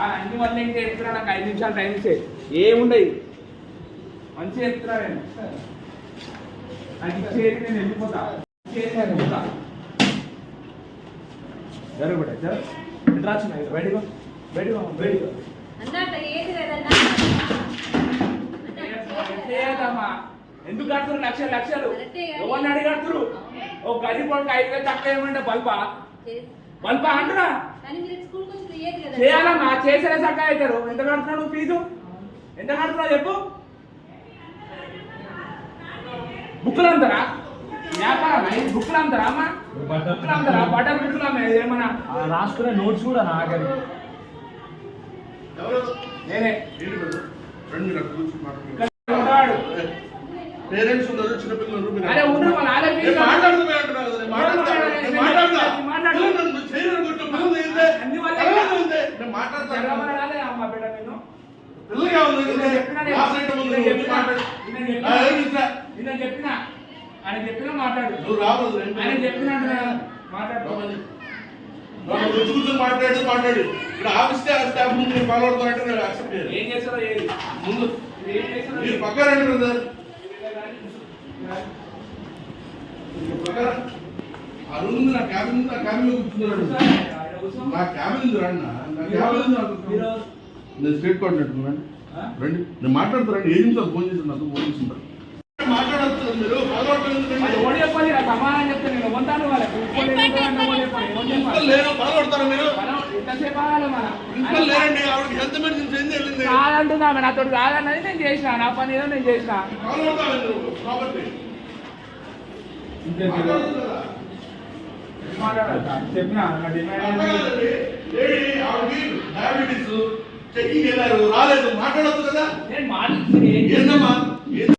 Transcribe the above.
అన్ని వల్ల ఇంకా చెప్తున్నా నాకు 5 నిమిషాలు టైం ఇచ్చే ఏముండయి మంచిగా చెప్తున్నా నేను నాకు ఇచ్చేది నేను వెళ్ళిపోతా జరుగుబడే సార్ రాచున్నా బయటకు బయటకు బయటకు ఎందుకు కడుతున్నారు లక్షలు లక్షలు ఎవరిని అడిగి కడుతురు ఒక గది పొడక 5,000 తక్కువ ఏమంటే బల్బా బల్బా అంటున్నా చేయాలమ్మా చేసేదే చక్కగా అవుతారు ఎంత కడుతున్నావు ఫీజు ఎంత కడుతున్నావు చెప్పు బుక్కులు అంటారా వ్యాపారం బుక్కులు అంటారా అమ్మా బుక్కులు అంటారా బట్టలు బుక్కులు అమ్మా ఏమన్నా రాసుకునే నోట్స్ కూడా నాగరి నేనే పేరెంట్స్ ఉన్నారు చిన్నపిల్లలు చెప్పిన ఆయన చెప్పినా మాట్లాడు నువ్వు రావద్దు ఆయన చెప్పిన మాట్లాడు మాట్లాడు ఇక్కడ ఆఫీస్ స్టాఫ్ ముందు మీరు ఫాలో అవుతారంటే నేను యాక్సెప్ట్ చేయాలి. ఏం చేస్తారో ముందు మీరు పక్క రండి బ్రదర్ ఆ రూమ్ ఉంది నా క్యాబిన్ ఉంది నా క్యాబిన్ లో కూర్చున్నాడు నా క్యాబిన్ ఉంది రండి నా క్యాబిన్ నేను స్టేట్ కోఆర్డినేటర్ రండి నేను మాట్లాడుతారండి ఏ నిమిషాలు ఫోన్ చేసి నాకు ఫోన్ చేస్తుంటారు మాట్లాడచ్చు మీరు సమాధానం చెప్తే నేను వంతాను బాధపడతారా మీరు లేరండి ఆవిడకి హెల్త్ మెడిసిన్స్ ఏం జరిగింది కాదంటున్నా నాతో కాదన్నది నేను చేసిన నా పని ఏదో నేను చేసిన చెప్పిన డయాబెటీస్ చెకింగ్ వెళ్ళారు రాలేదు మాట్లాడచ్చు కదా నేను